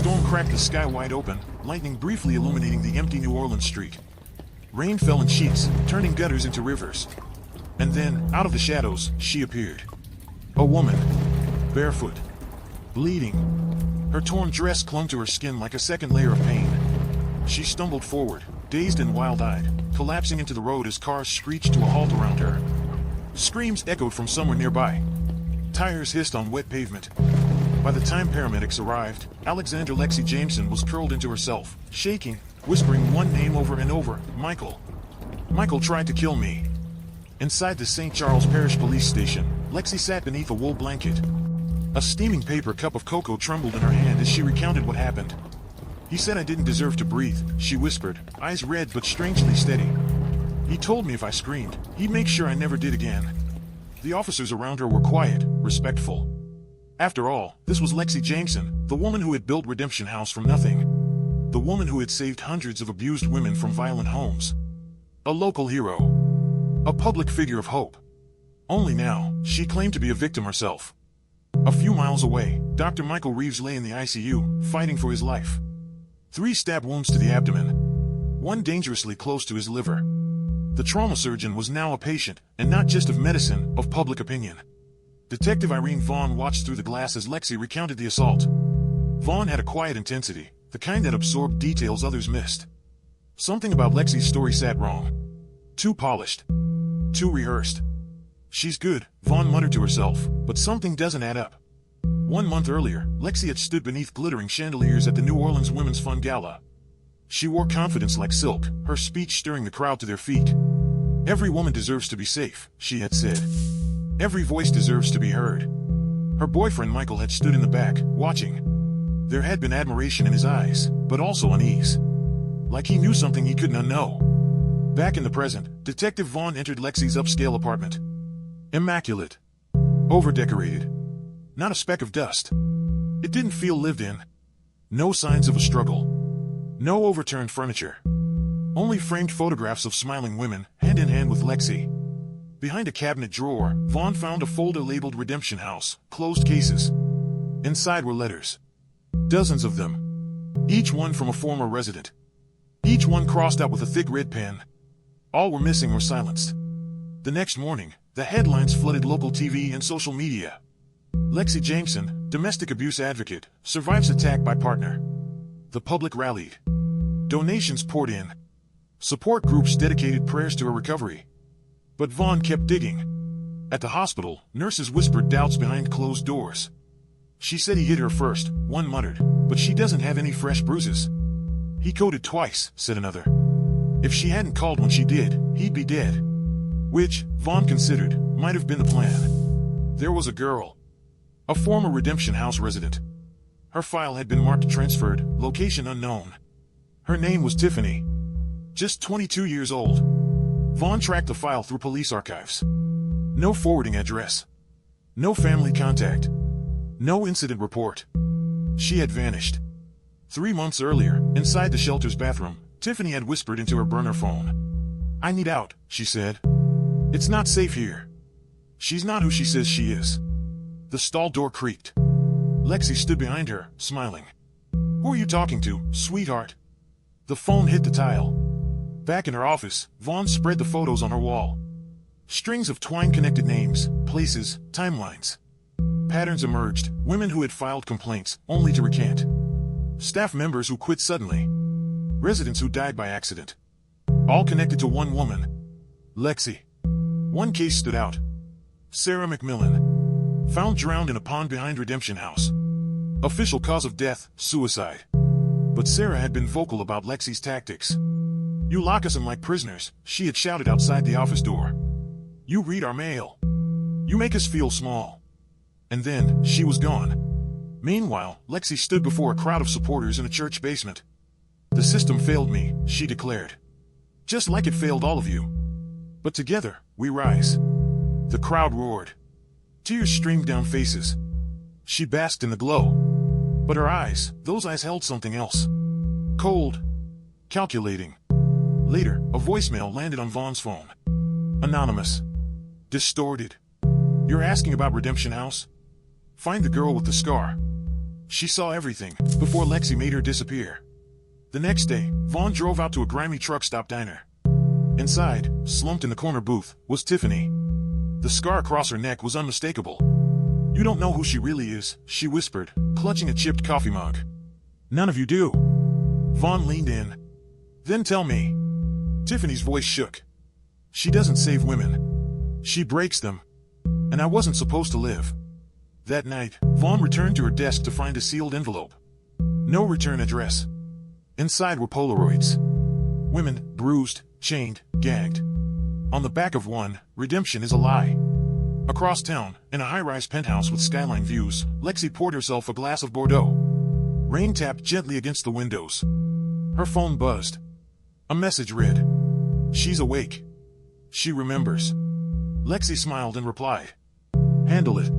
storm cracked the sky wide open, lightning briefly illuminating the empty New Orleans street. Rain fell in sheets, turning gutters into rivers. And then, out of the shadows, she appeared. A woman, barefoot, bleeding. Her torn dress clung to her skin like a second layer of pain. She stumbled forward, dazed and wild-eyed, collapsing into the road as cars screeched to a halt around her. Screams echoed from somewhere nearby. Tires hissed on wet pavement. By the time paramedics arrived, Alexandra Lexi Jameson was curled into herself, shaking, whispering one name over and over, Michael. Michael tried to kill me. Inside the St. Charles Parish Police Station, Lexi sat beneath a wool blanket. A steaming paper cup of cocoa trembled in her hand as she recounted what happened. He said I didn't deserve to breathe, she whispered, eyes red but strangely steady. He told me if I screamed, he'd make sure I never did again. The officers around her were quiet, respectful. After all, this was Lexi Jameson, the woman who had built Redemption House from nothing. The woman who had saved hundreds of abused women from violent homes. A local hero. A public figure of hope. Only now, she claimed to be a victim herself. A few miles away, Dr. Michael Reeves lay in the ICU, fighting for his life. 3 stab wounds to the abdomen. 1 dangerously close to his liver. The trauma surgeon was now a patient, and not just of medicine, of public opinion. Detective Irene Vaughn watched through the glass as Lexi recounted the assault. Vaughn had a quiet intensity, the kind that absorbed details others missed. Something about Lexi's story sat wrong. Too polished. Too rehearsed. She's good, Vaughn muttered to herself, but something doesn't add up. 1 month earlier, Lexi had stood beneath glittering chandeliers at the New Orleans Women's Fun Gala. She wore confidence like silk, her speech stirring the crowd to their feet. Every woman deserves to be safe, she had said. Every voice deserves to be heard. Her boyfriend Michael had stood in the back, watching. There had been admiration in his eyes, but also unease. Like he knew something he couldn't unknow. Back in the present, Detective Vaughn entered Lexi's upscale apartment. Immaculate. Over-decorated. Not a speck of dust. It didn't feel lived in. No signs of a struggle. No overturned furniture. Only framed photographs of smiling women, hand in hand with Lexi. Behind a cabinet drawer, Vaughn found a folder labeled Redemption House, closed cases. Inside were letters. Dozens of them. Each one from a former resident. Each one crossed out with a thick red pen. All were missing or silenced. The next morning, the headlines flooded local TV and social media. Lexi Jameson, domestic abuse advocate, survives attack by partner. The public rallied. Donations poured in. Support groups dedicated prayers to her recovery. But Vaughn kept digging. At the hospital, nurses whispered doubts behind closed doors. She said he hit her first, one muttered, but she doesn't have any fresh bruises. He coded twice, said another. If she hadn't called when she did, he'd be dead. Which, Vaughn considered, might have been the plan. There was a girl. A former Redemption House resident. Her file had been marked transferred, location unknown. Her name was Tiffany. Just 22 years old. Vaughn tracked the file through police archives. No forwarding address. No family contact. No incident report. She had vanished. 3 months earlier, inside the shelter's bathroom, Tiffany had whispered into her burner phone. I need out, she said. It's not safe here. She's not who she says she is. The stall door creaked. Lexi stood behind her, smiling. Who are you talking to, sweetheart? The phone hit the tile. Back in her office, Vaughn spread the photos on her wall. Strings of twine-connected names, places, timelines. Patterns emerged, women who had filed complaints, only to recant. Staff members who quit suddenly. Residents who died by accident. All connected to one woman. Lexi. One case stood out. Sarah McMillan. Found drowned in a pond behind Redemption House. Official cause of death, suicide. But Sarah had been vocal about Lexi's tactics. You lock us in like prisoners, she had shouted outside the office door. You read our mail. You make us feel small. And then, she was gone. Meanwhile, Lexi stood before a crowd of supporters in a church basement. The system failed me, she declared. Just like it failed all of you. But together, we rise. The crowd roared. Tears streamed down faces. She basked in the glow. But her eyes, those eyes held something else. Cold. Calculating. Later, a voicemail landed on Vaughn's phone. Anonymous. Distorted. You're asking about Redemption House? Find the girl with the scar. She saw everything before Lexi made her disappear. The next day, Vaughn drove out to a grimy truck stop diner. Inside, slumped in the corner booth, was Tiffany. The scar across her neck was unmistakable. "You don't know who she really is," she whispered, clutching a chipped coffee mug. "None of you do." Vaughn leaned in. "Then tell me." Tiffany's voice shook. "She doesn't save women. She breaks them. And I wasn't supposed to live." That night, Vaughn returned to her desk to find a sealed envelope. No return address. Inside were Polaroids. Women, bruised, chained, gagged. On the back of one, "Redemption is a lie." Across town, in a high-rise penthouse with skyline views, Lexi poured herself a glass of Bordeaux. Rain tapped gently against the windows. Her phone buzzed. A message read, "She's awake. She remembers." Lexi smiled and replied, "Handle it."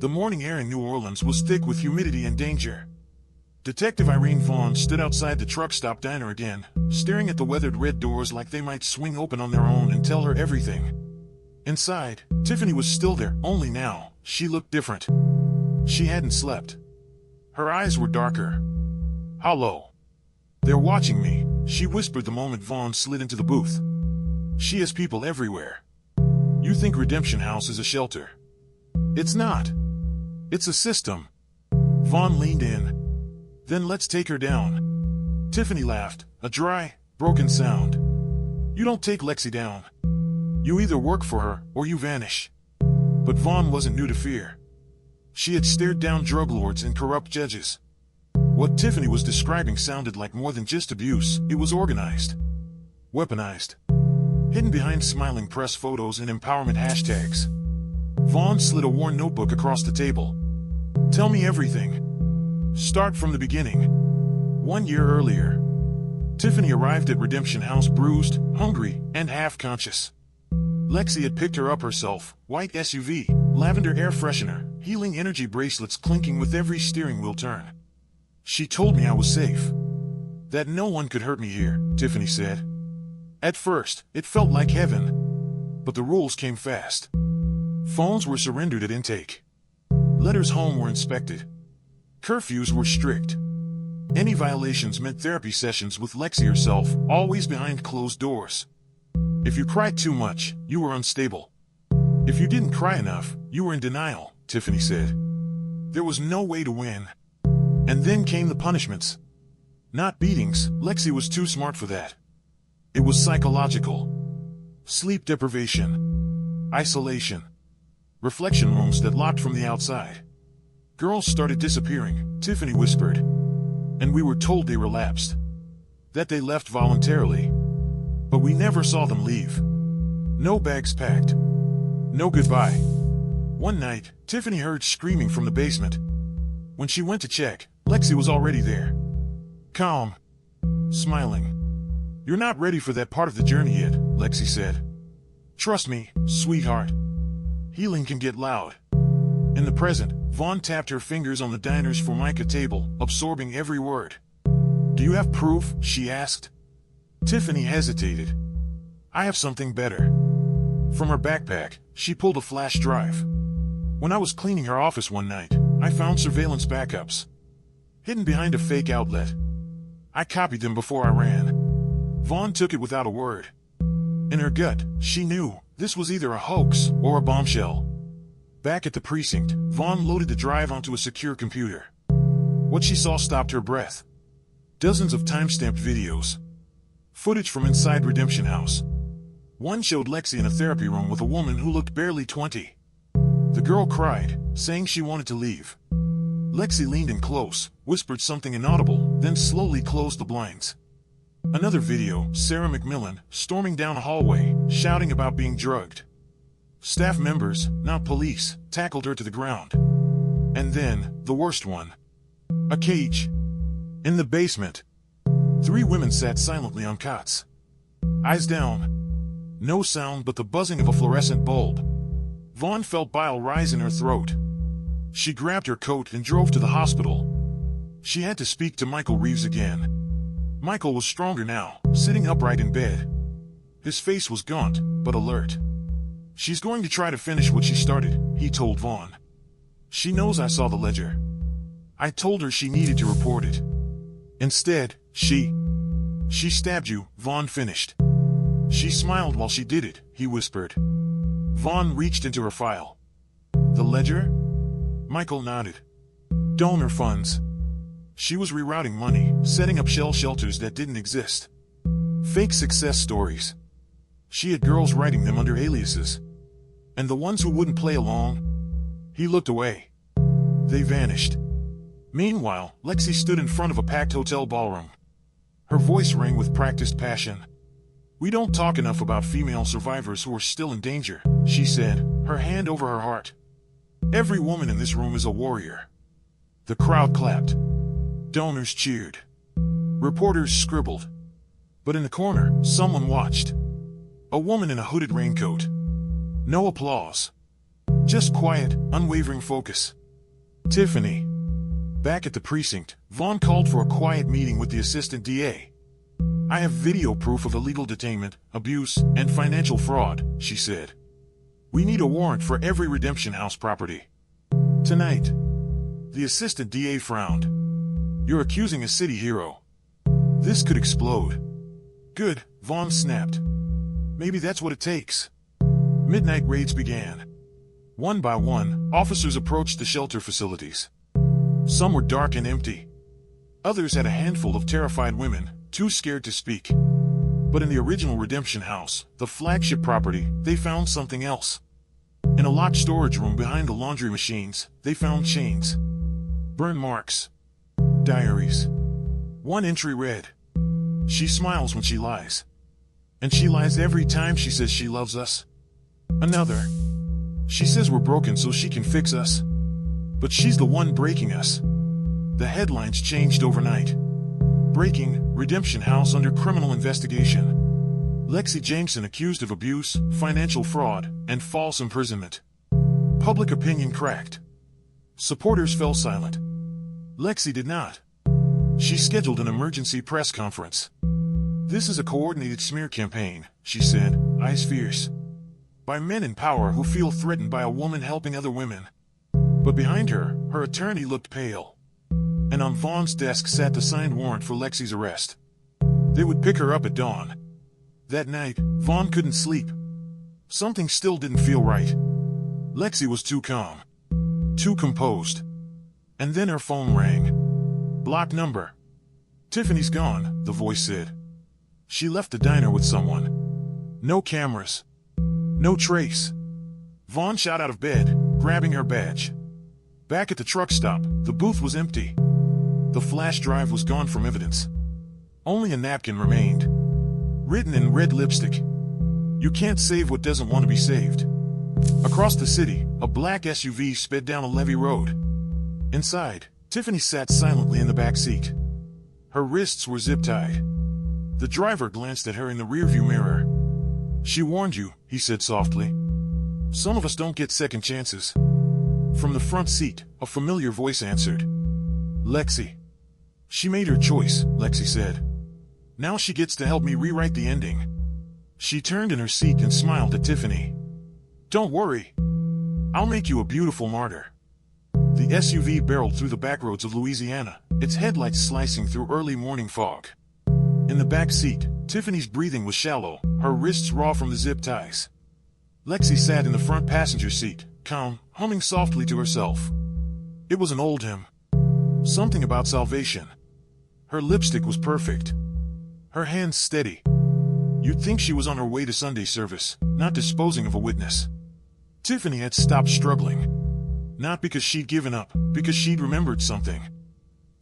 The morning air in New Orleans was thick with humidity and danger. Detective Irene Vaughn stood outside the truck stop diner again, staring at the weathered red doors like they might swing open on their own and tell her everything. Inside, Tiffany was still there, only now, she looked different. She hadn't slept. Her eyes were darker. "Hello. They're watching me," she whispered the moment Vaughn slid into the booth. "She has people everywhere. You think Redemption House is a shelter. It's not. It's a system." Vaughn leaned in. "Then let's take her down." Tiffany laughed, a dry, broken sound. "You don't take Lexi down. You either work for her, or you vanish." But Vaughn wasn't new to fear. She had stared down drug lords and corrupt judges. What Tiffany was describing sounded like more than just abuse, it was organized. Weaponized. Hidden behind smiling press photos and empowerment hashtags. Vaughn slid a worn notebook across the table. "Tell me everything. Start from the beginning." 1 year earlier, Tiffany arrived at Redemption House bruised, hungry, and half-conscious. Lexi had picked her up herself, white SUV, lavender air freshener, healing energy bracelets clinking with every steering wheel turn. "She told me I was safe. That no one could hurt me here," Tiffany said. At first, it felt like heaven. But the rules came fast. Phones were surrendered at intake. Letters home were inspected. Curfews were strict. Any violations meant therapy sessions with Lexi herself, always behind closed doors. If you cried too much, you were unstable. If you didn't cry enough, you were in denial, Tiffany said. There was no way to win. And then came the punishments. Not beatings, Lexi was too smart for that. It was psychological. Sleep deprivation. Isolation. Reflection rooms that locked from the outside. Girls started disappearing, Tiffany whispered. And we were told they relapsed. That they left voluntarily. But we never saw them leave. No bags packed. No goodbye. One night, Tiffany heard screaming from the basement. When she went to check, Lexi was already there. Calm. Smiling. "You're not ready for that part of the journey yet," Lexi said. "Trust me, sweetheart. Healing can get loud." In the present, Vaughn tapped her fingers on the diner's formica table, absorbing every word. "Do you have proof?" she asked. Tiffany hesitated. "I have something better." From her backpack, she pulled a flash drive. "When I was cleaning her office one night, I found surveillance backups. Hidden behind a fake outlet. I copied them before I ran." Vaughn took it without a word. In her gut, she knew this was either a hoax or a bombshell. Back at the precinct, Vaughn loaded the drive onto a secure computer. What she saw stopped her breath. Dozens of time-stamped videos. Footage from inside Redemption House. One showed Lexi in a therapy room with a woman who looked barely 20. The girl cried, saying she wanted to leave. Lexi leaned in close, whispered something inaudible, then slowly closed the blinds. Another video, Sarah McMillan, storming down a hallway, shouting about being drugged. Staff members, not police, tackled her to the ground. And then, the worst one. A cage. In the basement. 3 women sat silently on cots. Eyes down. No sound but the buzzing of a fluorescent bulb. Vaughn felt bile rise in her throat. She grabbed her coat and drove to the hospital. She had to speak to Michael Reeves again. Michael was stronger now, sitting upright in bed. His face was gaunt, but alert. "She's going to try to finish what she started," he told Vaughn. "She knows I saw the ledger." I told her she needed to report it. Instead, she stabbed you," Vaughn finished. "She smiled while she did it," he whispered. Vaughn reached into her file. "The ledger?" Michael nodded. "Donor funds." She was rerouting money, setting up shell shelters that didn't exist. Fake success stories. She had girls writing them under aliases. And the ones who wouldn't play along? He looked away. They vanished. Meanwhile, Lexi stood in front of a packed hotel ballroom. Her voice rang with practiced passion. "We don't talk enough about female survivors who are still in danger," she said, her hand over her heart. "Every woman in this room is a warrior." The crowd clapped. Donors cheered. Reporters scribbled. But in the corner, someone watched. A woman in a hooded raincoat. No applause. Just quiet, unwavering focus. Tiffany. Back at the precinct, Vaughn called for a quiet meeting with the assistant DA. "I have video proof of illegal detainment, abuse, and financial fraud," she said. "We need a warrant for every Redemption House property. Tonight." The assistant DA frowned. "You're accusing a city hero. This could explode." "Good," Vaughn snapped. "Maybe that's what it takes." Midnight raids began. One by one, officers approached the shelter facilities. Some were dark and empty. Others had a handful of terrified women, too scared to speak. But in the original Redemption House, the flagship property, they found something else. In a locked storage room behind the laundry machines, they found chains. Burn marks. Diaries. One entry read, "She smiles when she lies. And she lies every time she says she loves us." Another, "She says we're broken so she can fix us. But she's the one breaking us." The headlines changed overnight. Breaking, Redemption House under criminal investigation. Lexi Jameson accused of abuse, financial fraud, and false imprisonment. Public opinion cracked. Supporters fell silent. Lexi did not. She scheduled an emergency press conference. "This is a coordinated smear campaign," she said, eyes fierce. "By men in power who feel threatened by a woman helping other women." But behind her, her attorney looked pale. And on Vaughn's desk sat the signed warrant for Lexi's arrest. They would pick her up at dawn. That night, Vaughn couldn't sleep. Something still didn't feel right. Lexi was too calm. Too composed. And then her phone rang. "Block number." "Tiffany's gone," the voice said. "She left the diner with someone. No cameras. No trace." Vaughn shot out of bed, grabbing her badge. Back at the truck stop, the booth was empty. The flash drive was gone from evidence. Only a napkin remained. Written in red lipstick. "You can't save what doesn't want to be saved." Across the city, a black SUV sped down a levee road. Inside, Tiffany sat silently in the back seat. Her wrists were zip-tied. The driver glanced at her in the rearview mirror. "She warned you," he said softly. "Some of us don't get second chances." From the front seat, a familiar voice answered. "Lexi." "She made her choice," Lexi said. "Now she gets to help me rewrite the ending." She turned in her seat and smiled at Tiffany. "Don't worry. I'll make you a beautiful martyr." The SUV barreled through the backroads of Louisiana, its headlights slicing through early morning fog. In the back seat, Tiffany's breathing was shallow, her wrists raw from the zip ties. Lexi sat in the front passenger seat, calm, humming softly to herself. It was an old hymn. Something about salvation. Her lipstick was perfect. Her hands steady. You'd think she was on her way to Sunday service, not disposing of a witness. Tiffany had stopped struggling. Not because she'd given up, because she'd remembered something.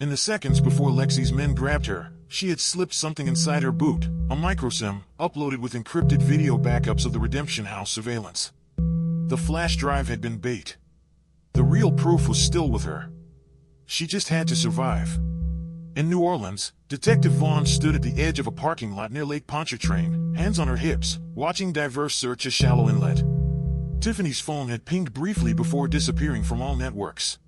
In the seconds before Lexi's men grabbed her, she had slipped something inside her boot, a microSIM, uploaded with encrypted video backups of the Redemption House surveillance. The flash drive had been bait. The real proof was still with her. She just had to survive. In New Orleans, Detective Vaughn stood at the edge of a parking lot near Lake Pontchartrain, hands on her hips, watching diverse search a shallow inlet. Tiffany's phone had pinged briefly before disappearing from all networks.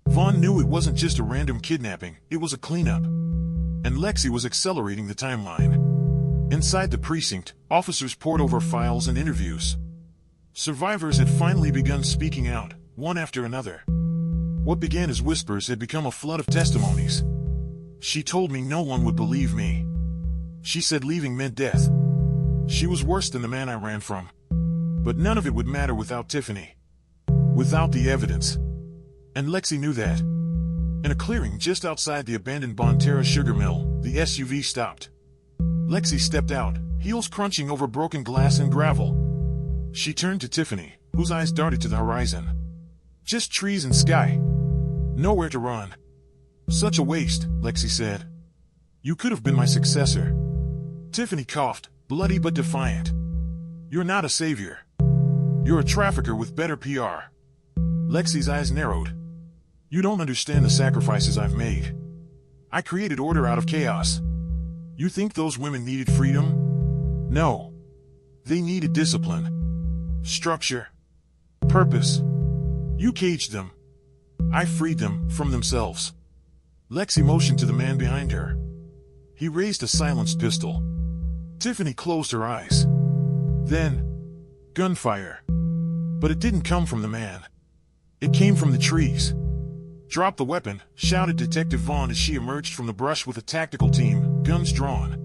Vaughn knew it wasn't just a random kidnapping, it was a cleanup. And Lexi was accelerating the timeline. Inside the precinct, officers pored over files and interviews. Survivors had finally begun speaking out, one after another. What began as whispers had become a flood of testimonies. She told me no one would believe me. She said leaving meant death. She was worse than the man I ran from. But none of it would matter without Tiffany. Without the evidence. And Lexi knew that. In a clearing just outside the abandoned Bonterra sugar mill, the SUV stopped. Lexi stepped out, heels crunching over broken glass and gravel. She turned to Tiffany, whose eyes darted to the horizon. Just trees and sky. Nowhere to run. Such a waste, Lexi said. You could have been my successor. Tiffany coughed, bloody but defiant. You're not a savior. You're a trafficker with better PR. Lexi's eyes narrowed. You don't understand the sacrifices I've made. I created order out of chaos. You think those women needed freedom? No. They needed discipline. Structure. Purpose. You caged them. I freed them from themselves. Lexi motioned to the man behind her. He raised a silenced pistol. Tiffany closed her eyes. Then, gunfire. But it didn't come from the man. It came from the trees. Drop the weapon, shouted Detective Vaughn as she emerged from the brush with a tactical team, guns drawn.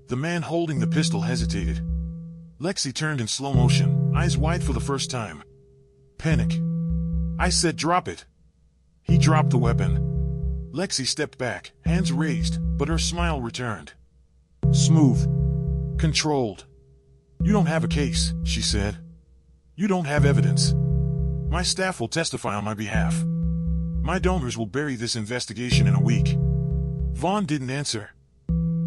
The man holding the pistol hesitated. Lexi turned in slow motion, eyes wide for the first time. Panic. I said drop it. He dropped the weapon. Lexi stepped back, hands raised, but her smile returned. Smooth. Controlled. You don't have a case, she said. You don't have evidence. My staff will testify on my behalf. My donors will bury this investigation in a week. Vaughn didn't answer.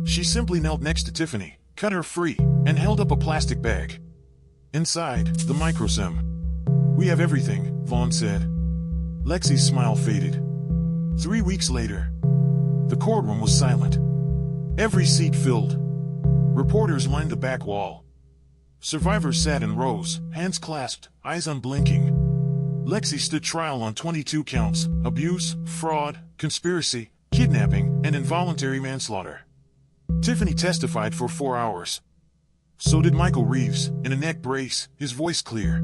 She simply knelt next to Tiffany, cut her free, and held up a plastic bag. Inside, the microsim. We have everything, Vaughn said. Lexi's smile faded. 3 weeks later, the courtroom was silent. Every seat filled. Reporters lined the back wall. Survivors sat in rows, hands clasped, eyes unblinking. Lexi stood trial on 22 counts: abuse, fraud, conspiracy, kidnapping, and involuntary manslaughter. Tiffany testified for 4 hours. So did Michael Reeves, in a neck brace, his voice clear.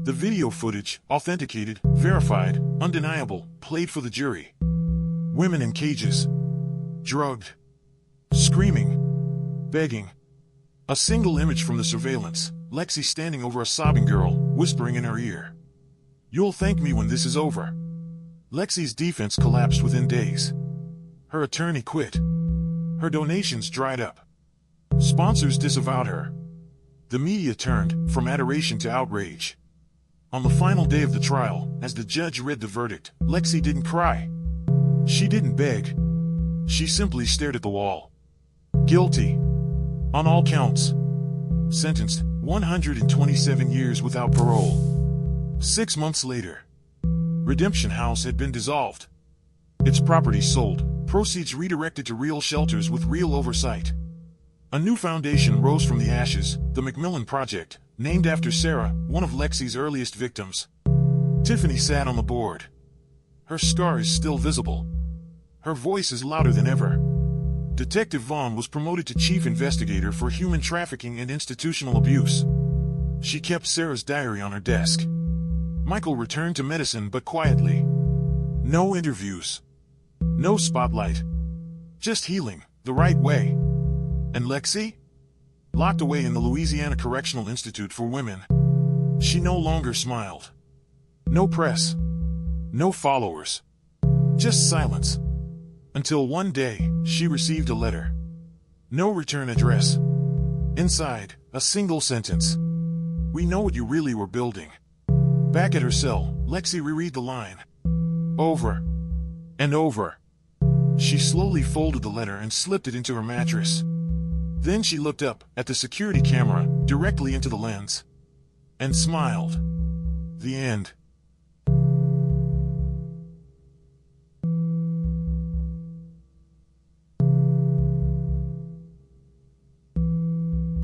The video footage, authenticated, verified, undeniable, played for the jury. Women in cages. Drugged. Screaming. Begging. A single image from the surveillance, Lexi standing over a sobbing girl, whispering in her ear. You'll thank me when this is over. Lexi's defense collapsed within days. Her attorney quit. Her donations dried up. Sponsors disavowed her. The media turned from adoration to outrage. On the final day of the trial, as the judge read the verdict, Lexi didn't cry. She didn't beg. She simply stared at the wall. Guilty. On all counts. Sentenced 127 years without parole. 6 months later, Redemption House had been dissolved. Its property sold, proceeds redirected to real shelters with real oversight. A new foundation rose from the ashes, the Macmillan Project, named after Sarah, one of Lexi's earliest victims. Tiffany sat on the board. Her scar is still visible. Her voice is louder than ever. Detective Vaughn was promoted to chief investigator for human trafficking and institutional abuse. She kept Sarah's diary on her desk. Michael returned to medicine, but quietly. No interviews. No spotlight. Just healing, the right way. And Lexi? Locked away in the Louisiana Correctional Institute for Women. She no longer smiled. No press. No followers. Just silence. Until one day, she received a letter. No return address. Inside, a single sentence. We know what you really were building. Back at her cell, Lexi reread the line. Over. And over. She slowly folded the letter and slipped it into her mattress. Then she looked up at the security camera, directly into the lens. And smiled. The end.